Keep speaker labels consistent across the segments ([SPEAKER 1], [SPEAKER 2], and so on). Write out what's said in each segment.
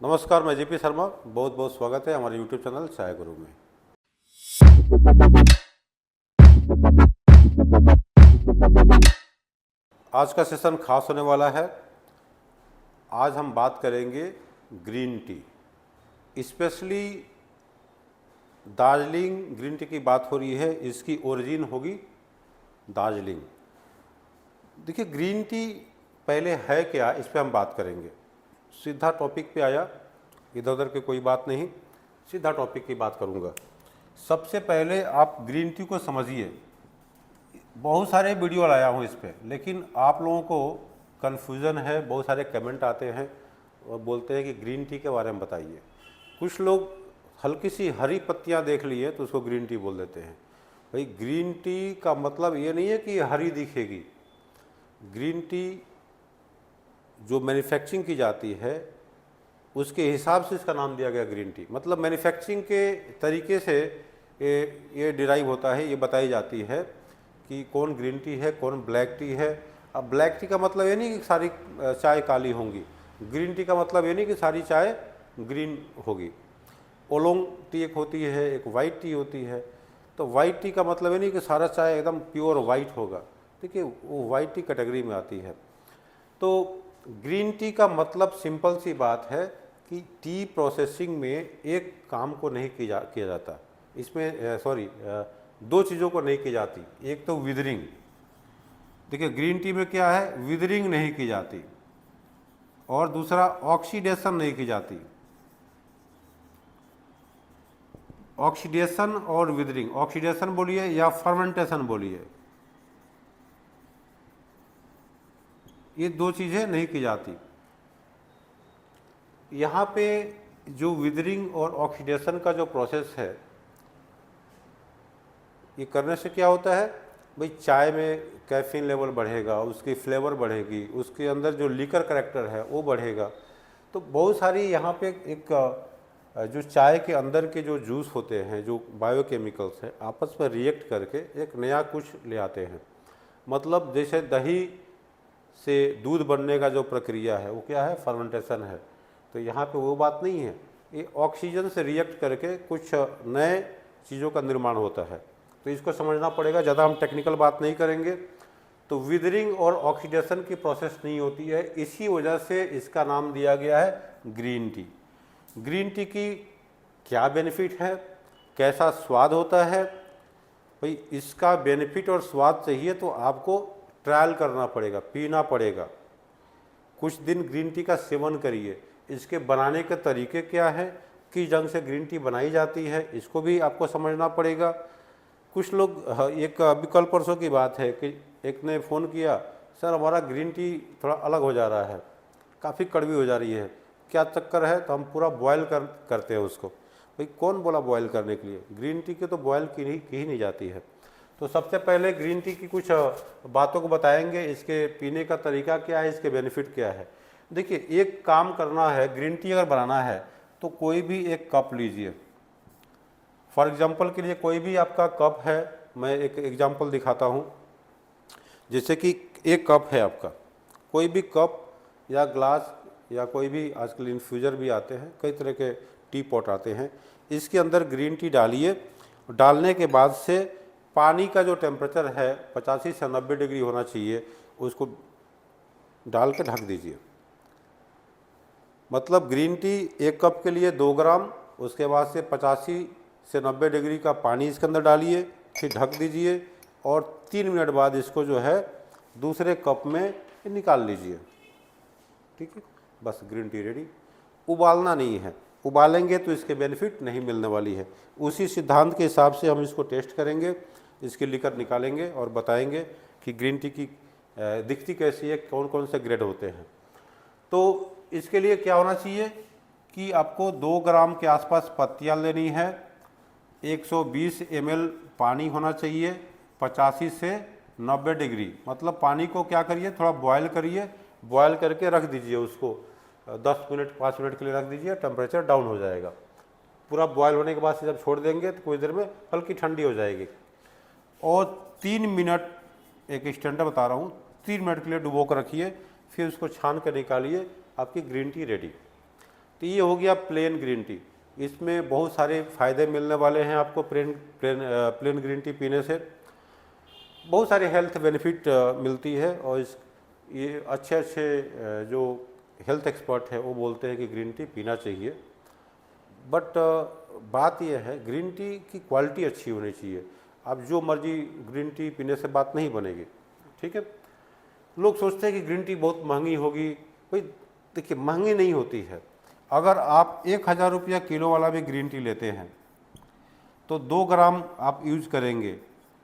[SPEAKER 1] नमस्कार, मैं जेपी शर्मा। बहुत बहुत स्वागत है हमारे यूट्यूब चैनल चाय गुरु में। आज का सेशन खास होने वाला है। आज हम बात करेंगे green tea, specially Darjeeling green tea की बात हो रही है। इसकी ओरिजिन होगी दार्जिलिंग। देखिए, ग्रीन टी पहले है क्या, इस पर हम बात करेंगे। सीधा टॉपिक पे आया, इधर उधर की कोई बात नहीं, सीधा टॉपिक की बात करूँगा। सबसे पहले आप ग्रीन टी को समझिए। बहुत सारे वीडियो लाया हूँ इस पर, लेकिन आप लोगों को कन्फ्यूज़न है। बहुत सारे कमेंट आते हैं और बोलते हैं कि ग्रीन टी के बारे में बताइए। कुछ लोग हल्की सी हरी पत्तियाँ देख लिए तो उसको ग्रीन टी बोल देते हैं। भाई, ग्रीन टी का मतलब ये नहीं है कि हरी दिखेगी। ग्रीन टी जो मैन्युफैक्चरिंग की जाती है उसके हिसाब से इसका नाम दिया गया ग्रीन टी। मतलब मैन्युफैक्चरिंग के तरीके से ये डिराइव होता है, ये बताई जाती है कि कौन ग्रीन टी है, कौन ब्लैक टी है। अब ब्लैक टी का मतलब ये नहीं कि सारी चाय काली होंगी। ग्रीन टी का मतलब ये नहीं कि सारी चाय ग्रीन होगी। ओलोंग टी एक होती है, एक वाइट टी होती है। तो वाइट टी का मतलब ये नहीं कि सारा चाय एकदम प्योर वाइट होगा। ठीक है, वो वाइट टी कैटेगरी में आती है। तो ग्रीन टी का मतलब सिंपल सी बात है कि टी प्रोसेसिंग में एक काम को नहीं किया जाता। इसमें दो चीज़ों को नहीं की जाती। एक तो विदरिंग। देखिए, ग्रीन टी में क्या है, विदरिंग नहीं की जाती, और दूसरा ऑक्सीडेशन नहीं की जाती। ऑक्सीडेशन और विदरिंग, ऑक्सीडेशन बोलिए या फर्मेंटेशन बोलिए, ये दो चीज़ें नहीं की जाती। यहाँ पे जो विदरिंग और ऑक्सीडेशन का जो प्रोसेस है, ये करने से क्या होता है, भाई चाय में कैफीन लेवल बढ़ेगा, उसकी फ्लेवर बढ़ेगी, उसके अंदर जो लीकर करेक्टर है वो बढ़ेगा। तो बहुत सारी यहाँ पे एक जो चाय के अंदर के जो जूस होते हैं, जो बायोकेमिकल्स हैं, आपस में रिएक्ट करके एक नया कुछ ले आते हैं। मतलब जैसे दही से दूध बनने का जो प्रक्रिया है वो क्या है, फर्मेंटेशन है। तो यहाँ पे वो बात नहीं है, ये ऑक्सीजन से रिएक्ट करके कुछ नए चीज़ों का निर्माण होता है। तो इसको समझना पड़ेगा, ज़्यादा हम टेक्निकल बात नहीं करेंगे। तो विदरिंग और ऑक्सीडेशन की प्रोसेस नहीं होती है, इसी वजह से इसका नाम दिया गया है ग्रीन टी। ग्रीन टी की क्या बेनिफिट है, कैसा स्वाद होता है, भाई इसका बेनिफिट और स्वाद चाहिए तो आपको ट्रायल करना पड़ेगा, पीना पड़ेगा। कुछ दिन ग्रीन टी का सेवन करिए। इसके बनाने के तरीके क्या है, किस ढंग से ग्रीन टी बनाई जाती है, इसको भी आपको समझना पड़ेगा। कुछ लोग, एक अभी कल परसों की बात है कि एक ने फ़ोन किया, सर हमारा ग्रीन टी थोड़ा अलग हो जा रहा है, काफ़ी कड़वी हो जा रही है, क्या चक्कर है। तो हम पूरा बॉयल करते हैं उसको। भाई कौन बोला बॉयल करने के लिए, ग्रीन टी की तो बॉयल की ही नहीं जाती है। तो सबसे पहले ग्रीन टी की कुछ बातों को बताएंगे, इसके पीने का तरीका क्या है, इसके बेनिफिट क्या है। देखिए, एक काम करना है, ग्रीन टी अगर बनाना है तो कोई भी एक कप लीजिए। फॉर एग्जांपल के लिए कोई भी आपका कप है, मैं एक एग्जांपल दिखाता हूँ। जैसे कि एक कप है आपका, कोई भी कप या ग्लास या कोई भी, आजकल इन्फ्यूज़र भी आते हैं, कई तरह के टी पॉट आते हैं। इसके अंदर ग्रीन टी डालिए। डालने के बाद से पानी का जो टेम्परेचर है 85 से 90 डिग्री होना चाहिए, उसको डाल के ढक दीजिए। मतलब ग्रीन टी एक कप के लिए 2 ग्राम, उसके बाद से 85 से 90 डिग्री का पानी इसके अंदर डालिए, फिर ढक दीजिए और 3 मिनट बाद इसको जो है दूसरे कप में निकाल लीजिए। ठीक है, बस ग्रीन टी रेडी। उबालना नहीं है, उबालेंगे तो इसके बेनिफिट नहीं मिलने वाली है। उसी सिद्धांत के हिसाब से हम इसको टेस्ट करेंगे, इसकी लिकर निकालेंगे और बताएंगे कि ग्रीन टी की दिखती कैसी है, कौन कौन से ग्रेड होते हैं। तो इसके लिए क्या होना चाहिए कि आपको 2 ग्राम के आसपास पत्तियाँ लेनी है, 120 ml पानी होना चाहिए, 85 से 90 डिग्री। मतलब पानी को क्या करिए, थोड़ा बॉयल करिए, बॉयल करके रख दीजिए उसको 10 मिनट 5 मिनट के लिए रख दीजिए, टेम्परेचर डाउन हो जाएगा। पूरा बॉयल होने के बाद से जब छोड़ देंगे तो कुछ देर में हल्की ठंडी हो जाएगी। और 3 मिनट, एक स्टैंडर्ड बता रहा हूँ, 3 मिनट के लिए डुबो कर रखिए, फिर उसको छान कर निकालिए, आपकी ग्रीन टी रेडी। तो ये हो गया प्लेन ग्रीन टी। इसमें बहुत सारे फ़ायदे मिलने वाले हैं आपको प्लेन ग्रीन टी पीने से। बहुत सारे हेल्थ बेनिफिट मिलती है और ये अच्छे जो हेल्थ एक्सपर्ट है वो बोलते हैं कि ग्रीन टी पीना चाहिए। बट बात यह है ग्रीन टी की क्वालिटी अच्छी होनी चाहिए। आप जो मर्जी ग्रीन टी पीने से बात नहीं बनेगी, ठीक है। लोग सोचते हैं कि ग्रीन टी बहुत महंगी होगी। भाई देखिए, महंगी नहीं होती है। अगर आप 1000 रुपया किलो वाला भी ग्रीन टी लेते हैं तो 2 ग्राम आप यूज करेंगे,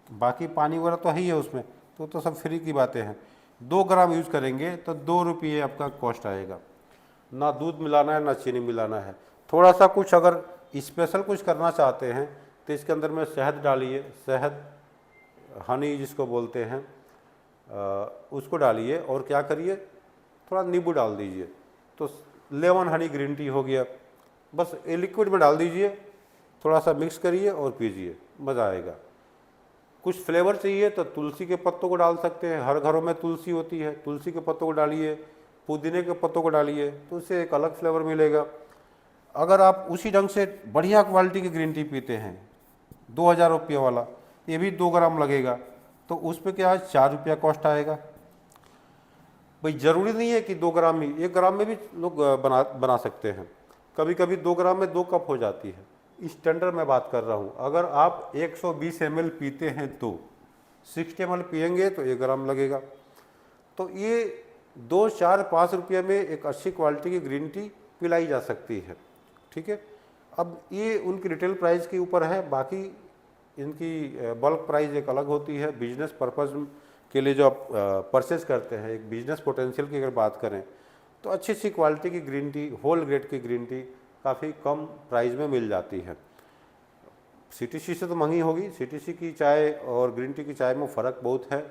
[SPEAKER 1] बाकी पानी वगैरह तो है ही है उसमें, तो सब फ्री की बातें हैं। 2 ग्राम यूज करेंगे तो 2 रुपये आपका कॉस्ट आएगा। ना दूध मिलाना है ना चीनी मिलाना है। थोड़ा सा कुछ अगर स्पेशल कुछ करना चाहते हैं तो इसके अंदर में शहद डालिए, शहद हनी जिसको बोलते हैं उसको डालिए, और क्या करिए थोड़ा नींबू डाल दीजिए, तो लेमन हनी ग्रीन टी हो गया। बस ये लिक्विड में डाल दीजिए, थोड़ा सा मिक्स करिए और पीजिए, मज़ा आएगा। कुछ फ्लेवर चाहिए तो तुलसी के पत्तों को डाल सकते हैं, हर घरों में तुलसी होती है, तुलसी के पत्तों को डालिए, पुदीने के पत्तों को डालिए, तो उससे एक अलग फ्लेवर मिलेगा। अगर आप उसी ढंग से बढ़िया क्वालिटी की ग्रीन टी पीते हैं 2000 रुपये वाला, ये भी 2 ग्राम लगेगा, तो उस पर क्या है 4 रुपया कॉस्ट आएगा। भाई ज़रूरी नहीं है कि 2 ग्राम ही, 1 ग्राम में भी लोग बना सकते हैं। कभी कभी 2 ग्राम में 2 कप हो जाती है। स्टैंडर्ड मैं बात कर रहा हूँ। अगर आप 120 ml पीते हैं तो 60 ml पियेंगे तो 1 ग्राम लगेगा। तो ये 2, 4, 5 रुपये में एक अच्छी क्वालिटी की ग्रीन टी पिलाई जा सकती है, ठीक है। अब ये उनकी रिटेल प्राइस के ऊपर है, बाकी इनकी बल्क प्राइस एक अलग होती है। बिजनेस पर्पज़ के लिए जो आप परचेज करते हैं, एक बिजनेस पोटेंशियल की अगर बात करें तो अच्छी अच्छी क्वालिटी की ग्रीन टी, होल ग्रेड की ग्रीन टी काफ़ी कम प्राइस में मिल जाती है। सीटीसी से तो महंगी होगी, सीटीसी की चाय और ग्रीन टी की चाय में फ़र्क बहुत है।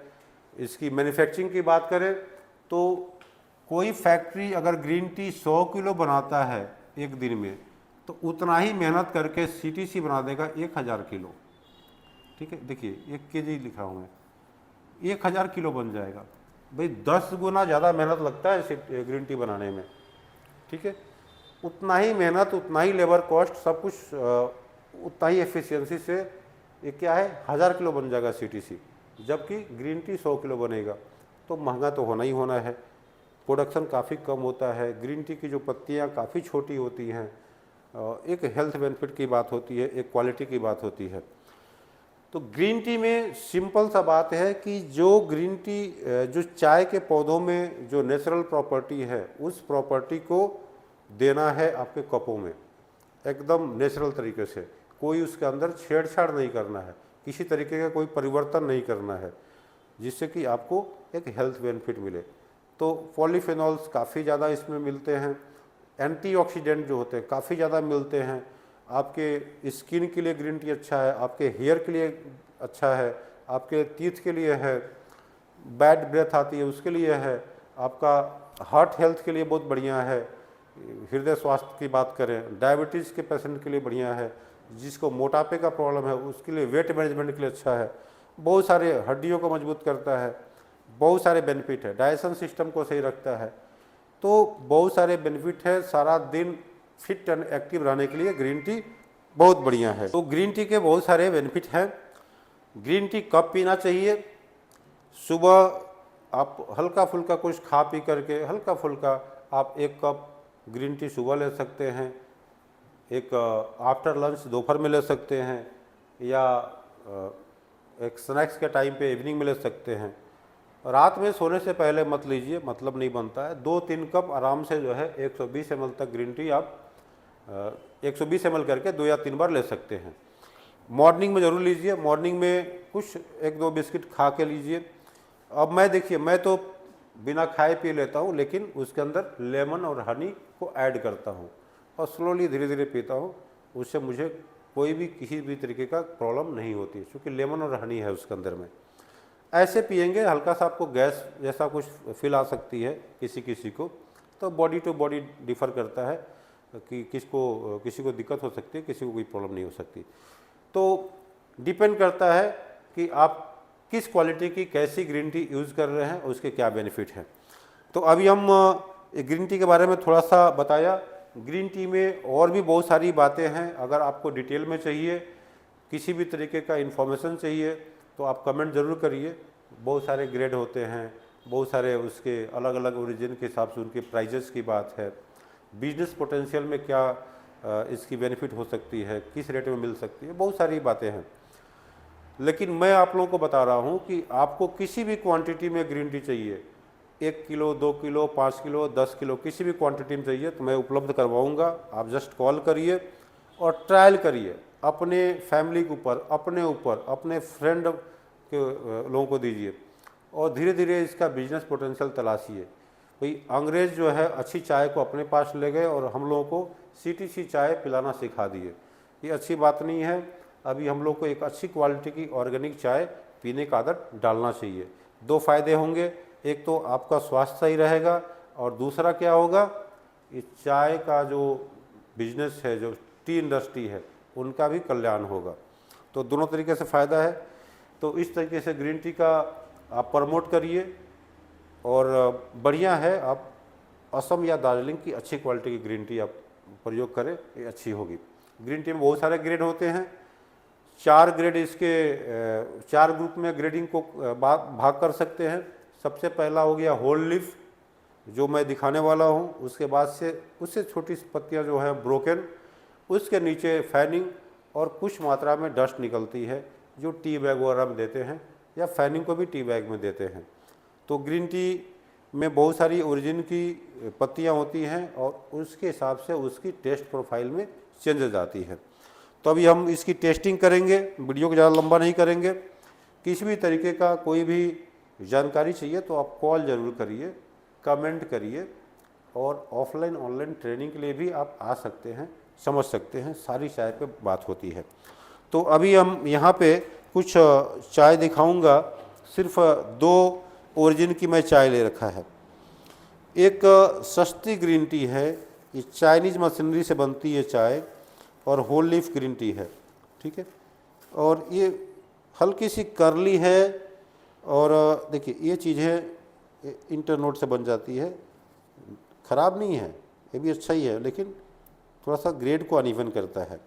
[SPEAKER 1] इसकी मैन्युफैक्चरिंग की बात करें तो कोई फैक्ट्री अगर ग्रीन टी 100 किलो बनाता है एक दिन में, तो उतना ही मेहनत करके सीटीसी बना देगा 1000 किलो, ठीक है। देखिए 1 kg लिखा हूँ मैं, 1000 किलो बन जाएगा। भाई 10 गुना ज़्यादा मेहनत लगता है ग्रीन टी बनाने में, ठीक है। उतना ही मेहनत, उतना ही लेबर कॉस्ट, सब कुछ उतना ही एफिशिएंसी से ये क्या है 1000 किलो बन जाएगा सीटीसी। जबकि ग्रीन टी 100 किलो बनेगा, तो महंगा तो होना ही होना है। प्रोडक्शन काफ़ी कम होता है। ग्रीन टी की जो पत्तियाँ काफ़ी छोटी होती हैं। एक हेल्थ बेनिफिट की बात होती है, एक क्वालिटी की बात होती है। तो ग्रीन टी में सिंपल सा बात है कि जो ग्रीन टी जो चाय के पौधों में जो नेचुरल प्रॉपर्टी है, उस प्रॉपर्टी को देना है आपके कपों में एकदम नेचुरल तरीके से। कोई उसके अंदर छेड़छाड़ नहीं करना है, किसी तरीके का कोई परिवर्तन नहीं करना है, जिससे कि आपको एक हेल्थ बेनिफिट मिले। तो पॉलीफेनॉल्स काफ़ी ज़्यादा इसमें मिलते हैं। एंटीऑक्सीडेंट जो होते हैं काफ़ी ज़्यादा मिलते हैं। आपके स्किन के लिए ग्रीन टी अच्छा है, आपके हेयर के लिए अच्छा है, आपके टीथ के लिए है, बैड ब्रेथ आती है उसके लिए है, आपका हार्ट हेल्थ के लिए बहुत बढ़िया है, हृदय स्वास्थ्य की बात करें डायबिटीज़ के पेशेंट के लिए बढ़िया है, जिसको मोटापे का प्रॉब्लम है उसके लिए, वेट मैनेजमेंट के लिए अच्छा है, बहुत सारे हड्डियों को मजबूत करता है, बहुत सारे बेनिफिट है, डाइजेशन सिस्टम को सही रखता है। तो बहुत सारे बेनिफिट है। सारा दिन फिट एंड एक्टिव रहने के लिए ग्रीन टी बहुत बढ़िया है। तो ग्रीन टी के बहुत सारे बेनिफिट हैं। ग्रीन टी कब पीना चाहिए? सुबह आप हल्का फुल्का कुछ खा पी करके हल्का फुल्का आप 1 कप ग्रीन टी सुबह ले सकते हैं, एक आफ्टर लंच दोपहर में ले सकते हैं, या एक स्नैक्स के टाइम पे इवनिंग में ले सकते हैं। रात में सोने से पहले मत लीजिए, मतलब नहीं बनता है। 2-3 कप आराम से जो है 120 ml तक ग्रीन टी आप 120 ml करके 2 या 3 बार ले सकते हैं। मॉर्निंग में ज़रूर लीजिए। मॉर्निंग में कुछ 1-2 बिस्किट खा के लीजिए। अब मैं देखिए, मैं तो बिना खाए पी लेता हूँ, लेकिन उसके अंदर लेमन और हनी को ऐड करता हूँ और स्लोली धीरे धीरे पीता हूँ। उससे मुझे कोई भी किसी भी तरीके का प्रॉब्लम नहीं होती, क्योंकि लेमन और हनी है उसके अंदर में। ऐसे पिएंगे हल्का सा आपको गैस जैसा कुछ फील आ सकती है किसी किसी को, तो बॉडी टू बॉडी डिफ़र करता है कि किसी को दिक्कत हो सकती है, किसी को कोई प्रॉब्लम नहीं हो सकती। तो डिपेंड करता है कि आप किस क्वालिटी की कैसी ग्रीन टी यूज़ कर रहे हैं, उसके क्या बेनिफिट हैं। तो अभी हम ग्रीन टी के बारे में थोड़ा सा बताया। ग्रीन टी में और भी बहुत सारी बातें हैं, अगर आपको डिटेल में चाहिए, किसी भी तरीके का इन्फॉर्मेशन चाहिए तो आप कमेंट ज़रूर करिए। बहुत सारे ग्रेड होते हैं, बहुत सारे उसके अलग अलग ओरिजिन के हिसाब से उनके प्राइजेस की बात है, बिजनेस पोटेंशियल में क्या इसकी बेनिफिट हो सकती है, किस रेट में मिल सकती है, बहुत सारी बातें हैं। लेकिन मैं आप लोगों को बता रहा हूँ कि आपको किसी भी क्वांटिटी में ग्रीन टी चाहिए, 1 किलो, 2 किलो, 5 किलो, 10 किलो, किसी भी क्वांटिटी में चाहिए तो मैं उपलब्ध करवाऊँगा। आप जस्ट कॉल करिए और ट्रायल करिए, अपने फैमिली के ऊपर, अपने फ्रेंड के लोगों को दीजिए और धीरे धीरे इसका बिजनेस पोटेंशियल तलाशिए। भाई अंग्रेज़ जो है अच्छी चाय को अपने पास ले गए और हम लोगों को सीटीसी चाय पिलाना सिखा दिए, ये अच्छी बात नहीं है। अभी हम लोग को एक अच्छी क्वालिटी की ऑर्गेनिक चाय पीने का आदत डालना चाहिए। 2 फायदे होंगे, एक तो आपका स्वास्थ्य सही रहेगा और दूसरा क्या होगा, इस चाय का जो बिजनेस है, जो टी इंडस्ट्री है, उनका भी कल्याण होगा। तो दोनों तरीके से फ़ायदा है। तो इस तरीके से ग्रीन टी का आप प्रमोट करिए और बढ़िया है, आप असम या दार्जिलिंग की अच्छी क्वालिटी की ग्रीन टी आप प्रयोग करें, ये अच्छी होगी। ग्रीन टी में बहुत सारे ग्रेड होते हैं, 4 ग्रेड इसके 4 ग्रुप में ग्रेडिंग को भाग कर सकते हैं। सबसे पहला हो गया होल लीफ, जो मैं दिखाने वाला हूँ। उसके बाद से उससे छोटी पत्तियाँ जो है ब्रोकन, उसके नीचे फैनिंग और कुछ मात्रा में डस्ट निकलती है जो टी बैग वगैरह में देते हैं या फैनिंग को भी टी बैग में देते हैं। तो ग्रीन टी में बहुत सारी ओरिजिन की पत्तियाँ होती हैं और उसके हिसाब से उसकी टेस्ट प्रोफाइल में चेंजेस आती है। तो अभी हम इसकी टेस्टिंग करेंगे, वीडियो को ज़्यादा लंबा नहीं करेंगे। किसी भी तरीके का कोई भी जानकारी चाहिए तो आप कॉल ज़रूर करिए, कमेंट करिए और ऑफलाइन ऑनलाइन ट्रेनिंग के लिए भी आप आ सकते हैं, समझ सकते हैं, सारी चाय पे बात होती है। तो अभी हम यहाँ पे कुछ चाय दिखाऊंगा, सिर्फ 2 ओरिजिन की मैं चाय ले रखा है। एक सस्ती ग्रीन टी है, ये चाइनीज़ मशीनरी से बनती है चाय और होल लीफ ग्रीन टी है, ठीक है। और ये हल्की सी करली है और देखिए ये चीज़ें इंटरनोट से बन जाती है, ख़राब नहीं है, ये भी अच्छा ही है, लेकिन थोड़ा सा ग्रेड को अनइवन करता है।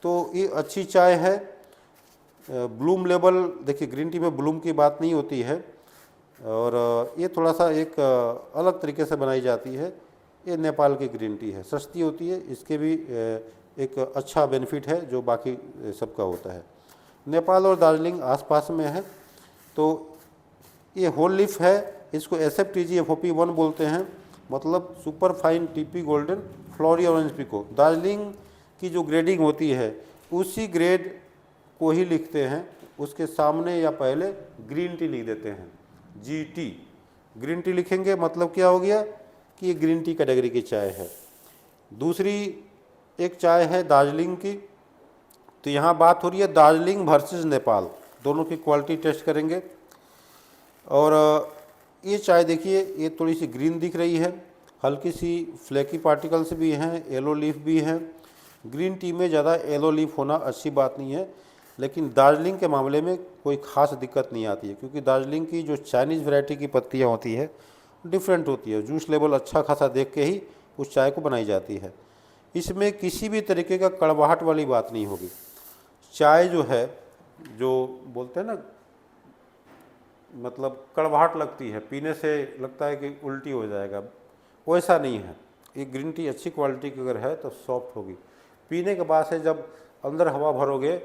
[SPEAKER 1] तो ये अच्छी चाय है। ब्लूम लेवल, देखिए ग्रीन टी में ब्लूम की बात नहीं होती है और ये थोड़ा सा एक अलग तरीके से बनाई जाती है। ये नेपाल की ग्रीन टी है, सस्ती होती है, इसके भी एक अच्छा बेनिफिट है जो बाकी सबका होता है। नेपाल और दार्जिलिंग आसपास में है। तो ये होल लीफ है, इसको SFTG FOP 1 बोलते हैं, मतलब super fine tippy golden flowery orange pekoe. Darjeeling की जो ग्रेडिंग होती है उसी ग्रेड को ही लिखते हैं, उसके सामने या पहले ग्रीन टी लिख देते हैं, GT। ग्रीन टी लिखेंगे मतलब क्या हो गया कि ये ग्रीन टी कैटेगरी की चाय है। दूसरी एक चाय है दार्जिलिंग की, तो यहाँ बात हो रही है दार्जिलिंग वर्सेस नेपाल, दोनों की क्वालिटी टेस्ट करेंगे। और ये चाय देखिए, ये थोड़ी सी ग्रीन दिख रही है, हल्की सी फ्लेकी पार्टिकल्स भी हैं, येलो लीफ भी हैं। ग्रीन टी में ज़्यादा येलो लीफ होना अच्छी बात नहीं है, लेकिन दार्जिलिंग के मामले में कोई ख़ास दिक्कत नहीं आती है, क्योंकि दार्जिलिंग की जो चाइनीज़ वैरायटी की पत्तियाँ होती है डिफरेंट होती है, जूस लेवल अच्छा खासा देख के ही उस चाय को बनाई जाती है। इसमें किसी भी तरीके का कड़वाहट वाली बात नहीं होगी। चाय जो है, जो बोलते हैं ना, मतलब कड़वाहट लगती है, पीने से लगता है कि उल्टी हो जाएगा, वैसा नहीं है। ये ग्रीन टी अच्छी क्वालिटी की अगर है तो सॉफ्ट होगी। पीने के बाद से जब अंदर हवा भरोगे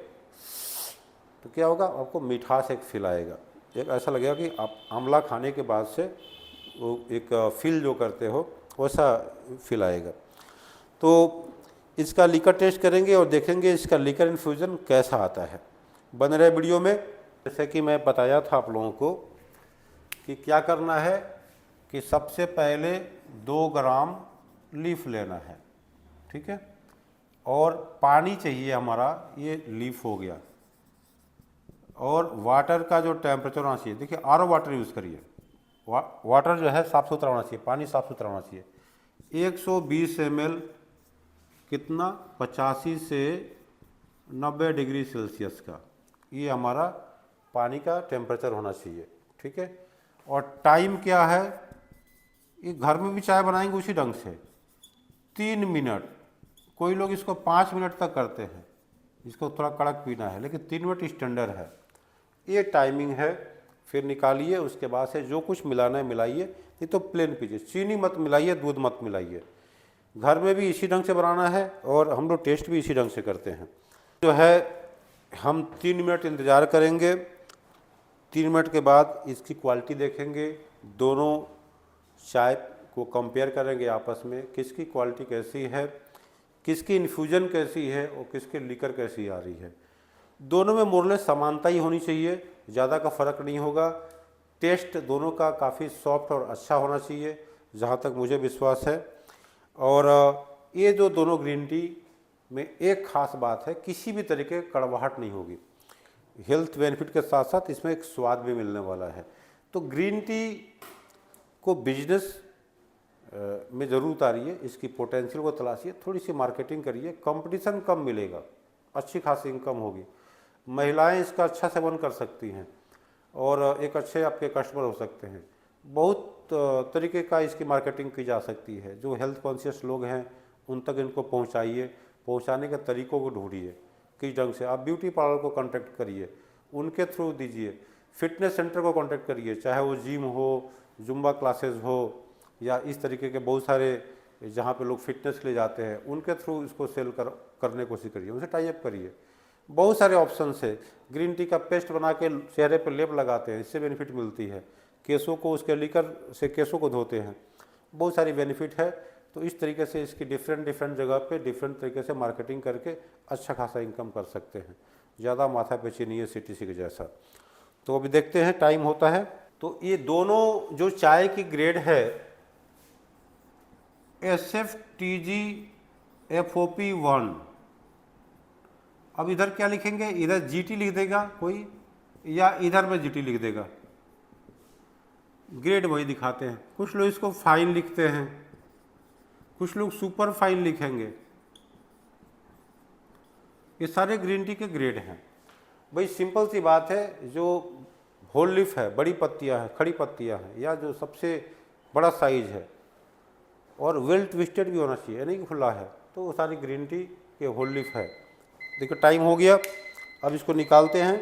[SPEAKER 1] तो क्या होगा, आपको मिठास एक फील आएगा, एक ऐसा लगेगा कि आप आंवला खाने के बाद से वो एक फील जो करते हो वैसा फील आएगा। तो इसका लीकर टेस्ट करेंगे और देखेंगे इसका लीकर इन्फ्यूज़न कैसा आता है। बन रहे वीडियो में, जैसे कि मैं बताया था आप लोगों को कि क्या करना है कि सबसे पहले 2 ग्राम लीफ लेना है, ठीक है, और पानी चाहिए हमारा, ये लीफ हो गया, और वाटर का जो टेम्परेचर होना चाहिए, देखिए RO वाटर यूज़ करिए, वाटर जो है साफ़ सुथरा होना चाहिए, पानी साफ़ सुथरा होना चाहिए। 120 ml कितना, 85 से 90 डिग्री सेल्सियस का, ये हमारा पानी का टेम्परेचर होना चाहिए, ठीक है। और टाइम क्या है, ये घर में भी चाय बनाएंगे उसी ढंग से, 3 मिनट, कोई लोग इसको 5 मिनट तक करते हैं, इसको थोड़ा कड़क पीना है, लेकिन 3 मिनट स्टैंडर्ड है, ये टाइमिंग है। फिर निकालिए, उसके बाद से जो कुछ मिलाना है मिलाइए, नहीं तो प्लेन पीजिए, चीनी मत मिलाइए, दूध मत मिलाइए। घर में भी इसी ढंग से बनाना है और हम लोग टेस्ट भी इसी ढंग से करते हैं। जो है हम 3 मिनट इंतज़ार करेंगे, 3 मिनट के बाद इसकी क्वालिटी देखेंगे, दोनों चाय को कंपेयर करेंगे आपस में, किसकी क्वालिटी कैसी है, किसकी इन्फ्यूजन कैसी है और किसकी लीकर कैसी आ रही है। दोनों में मोरलेस समानता ही होनी चाहिए, ज़्यादा का फ़र्क नहीं होगा। टेस्ट दोनों का काफ़ी सॉफ्ट और अच्छा होना चाहिए, जहाँ तक मुझे विश्वास है। और ये जो दोनों ग्रीन टी में एक ख़ास बात है, किसी भी तरीके की कड़वाहट नहीं होगी। हेल्थ बेनिफिट के साथ साथ इसमें एक स्वाद भी मिलने वाला है। तो ग्रीन टी को बिजनेस में ज़रूरत आ रही है, इसकी पोटेंशियल को तलाशिए, थोड़ी सी मार्केटिंग करिए, कंपटीशन कम मिलेगा, अच्छी खासी इनकम होगी, महिलाएं इसका अच्छा सेवन कर सकती हैं और एक अच्छे आपके कस्टमर हो सकते हैं। बहुत तरीके का इसकी मार्केटिंग की जा सकती है। जो हेल्थ कॉन्शियस लोग हैं उन तक इनको पहुंचाइए, पहुंचाने के तरीकों को ढूंढिए किस ढंग से। आप ब्यूटी पार्लर को कांटेक्ट करिए, उनके थ्रू दीजिए, फिटनेस सेंटर को कांटेक्ट करिए, चाहे वो जिम हो, जुम्बा क्लासेस हो, या इस तरीके के बहुत सारे जहाँ पे लोग फिटनेस के लिए जाते हैं, उनके थ्रू इसको सेल करने की कोशिश करिए, उनसे टाई अप करिए। बहुत सारे ऑप्शन है। ग्रीन टी का पेस्ट बना के चेहरे पर लेप लगाते हैं, इससे बेनिफिट मिलती है। केसों को उसके लीकर से केसों को धोते हैं, बहुत सारी बेनिफिट है। तो इस तरीके से इसकी डिफरेंट जगह पे डिफरेंट तरीके से मार्केटिंग करके अच्छा खासा इनकम कर सकते हैं। ज़्यादा माथा पेची नहीं है सीटीसी के जैसा। तो अभी देखते हैं, टाइम होता है। तो ये दोनों जो चाय की ग्रेड है, SFTG FOP1। अब इधर क्या लिखेंगे, इधर GT लिख देगा कोई, या इधर में GT लिख देगा, ग्रेड वही दिखाते हैं। कुछ लोग इसको फाइन लिखते हैं, कुछ लोग सुपर फाइन लिखेंगे। ये सारे ग्रीन टी के ग्रेड हैं भाई। सिंपल सी बात है, जो होल लीफ है, बड़ी पत्तियां हैं, खड़ी पत्तियां हैं, या जो सबसे बड़ा साइज है और वेल ट्विस्टेड भी होना चाहिए, यानी कि खुला है, तो वो सारी ग्रीन टी के होल लीफ है। देखो टाइम हो गया, अब इसको निकालते हैं।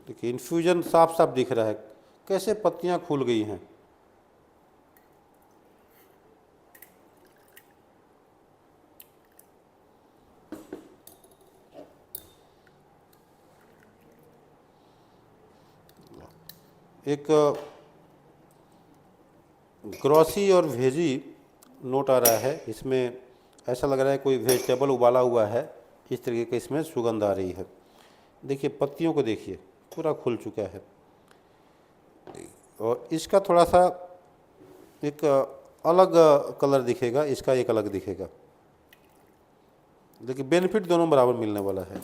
[SPEAKER 1] देखिए इन्फ्यूजन साफ साफ दिख रहा है, कैसे पत्तियां खुल गई हैं। एक ग्रॉसी और वेजी नोट आ रहा है इसमें, ऐसा लग रहा है कोई वेजिटेबल उबाला हुआ है, इस तरीके की इसमें सुगंध आ रही है। देखिए पत्तियों को देखिए, पूरा खुल चुका है। और इसका थोड़ा सा एक अलग कलर दिखेगा, इसका एक अलग दिखेगा। देखिए बेनिफिट दोनों बराबर मिलने वाला है।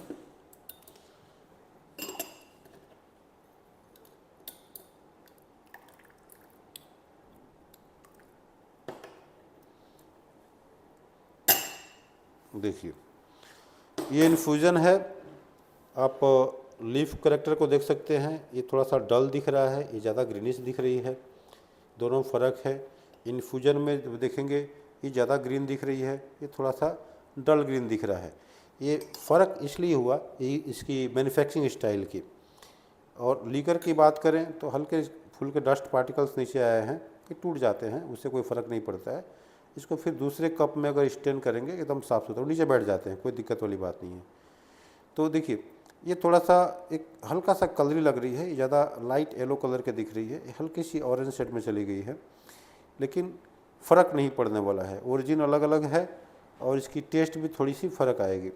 [SPEAKER 1] देखिए ये इन्फ्यूजन है, आप लीफ करेक्टर को देख सकते हैं, ये थोड़ा सा डल दिख रहा है, ये ज़्यादा ग्रीनिश दिख रही है, दोनों फ़र्क है। इन्फ्यूजन में जब देखेंगे ये ज़्यादा ग्रीन दिख रही है, ये थोड़ा सा डल ग्रीन दिख रहा है। ये फ़र्क इसलिए हुआ ये इसकी मैन्युफैक्चरिंग स्टाइल की। और लीकर की बात करें तो हल्के फुल्के डस्ट पार्टिकल्स नीचे आए हैं कि टूट जाते हैं, उससे कोई फ़र्क नहीं पड़ता है। इसको फिर दूसरे कप में अगर स्टेन करेंगे एकदम साफ़ सुथरा नीचे बैठ जाते हैं, कोई दिक्कत वाली बात नहीं है। तो देखिए ये थोड़ा सा एक हल्का सा कलरी लग रही है, ये ज़्यादा लाइट येलो कलर के दिख रही है, ये हल्की सी ऑरेंज शेड में चली गई है, लेकिन फ़र्क नहीं पड़ने वाला है। ओरिजिन अलग अलग है और इसकी टेस्ट भी थोड़ी सी फ़र्क आएगी।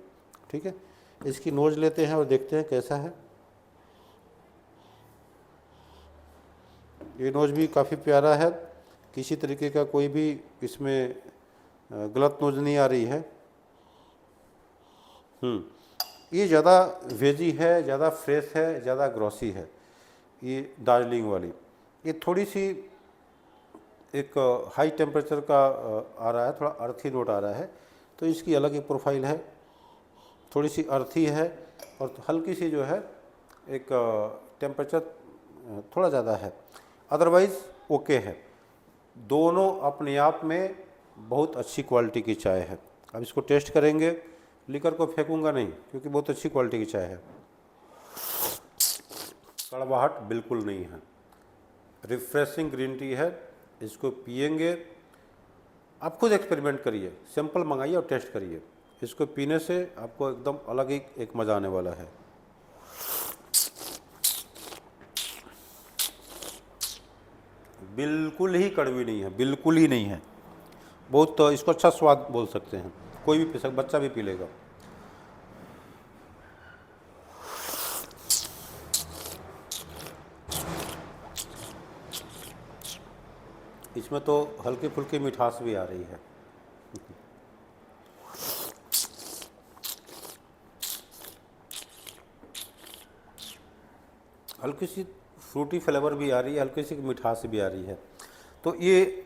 [SPEAKER 1] ठीक है, इसकी नोज लेते हैं और देखते हैं कैसा है। ये नोज भी काफ़ी प्यारा है, किसी तरीके का कोई भी इसमें गलत नोज नहीं आ रही है। ये ज़्यादा वेजी है, ज़्यादा फ्रेश है, ज़्यादा ग्रॉसी है ये दार्जिलिंग वाली। ये थोड़ी सी एक हाई टेम्परेचर का आ रहा है, थोड़ा अर्थी नोट आ रहा है, तो इसकी अलग एक प्रोफाइल है, थोड़ी सी अर्थी है और हल्की सी जो है एक टेम्परेचर थोड़ा ज़्यादा है, अदरवाइज़ ओके है। दोनों अपने आप में बहुत अच्छी क्वालिटी की चाय है। अब इसको टेस्ट करेंगे, लिकर को फेंकूंगा नहीं क्योंकि बहुत अच्छी क्वालिटी की चाय है। कड़वाहट बिल्कुल नहीं है, रिफ्रेशिंग ग्रीन टी है। इसको पिएंगे, आप खुद एक्सपेरिमेंट करिए, सैंपल मंगाइए और टेस्ट करिए। इसको पीने से आपको एकदम अलग ही एक मज़ा आने वाला है। बिल्कुल ही कड़वी नहीं है, बिल्कुल ही नहीं है। बहुत तो इसको अच्छा स्वाद बोल सकते हैं, कोई भी पी सकता, बच्चा भी पी लेगा। इसमें तो हल्की फुल्की मिठास भी आ रही है। हल्की सी फ्रूटी फ्लेवर भी आ रही है, हल्की सी मिठास भी आ रही है। तो ये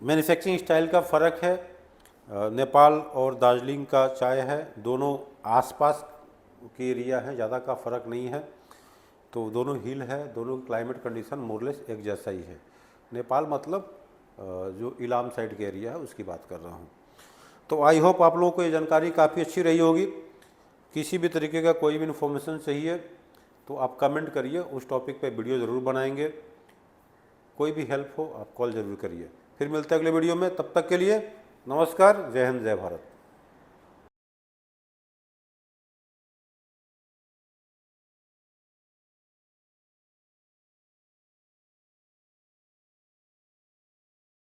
[SPEAKER 1] मैन्युफैक्चरिंग स्टाइल का फ़र्क है। नेपाल और दार्जिलिंग का चाय है, दोनों आसपास की एरिया है, ज़्यादा का फ़र्क नहीं है। तो दोनों हिल है, दोनों क्लाइमेट कंडीशन मोरलेस एक जैसा ही है। नेपाल मतलब जो इलाम साइड के एरिया है उसकी बात कर रहा हूँ। तो आई होप आप लोगों को ये जानकारी काफ़ी अच्छी रही होगी। किसी भी तरीके का कोई भी इन्फॉर्मेशन चाहिए तो आप कमेंट करिए, उस टॉपिक पे वीडियो ज़रूर बनाएंगे। कोई भी हेल्प हो आप कॉल ज़रूर करिए। फिर मिलते हैं अगले वीडियो में, तब तक के लिए नमस्कार, जय हिंद, जय भारत।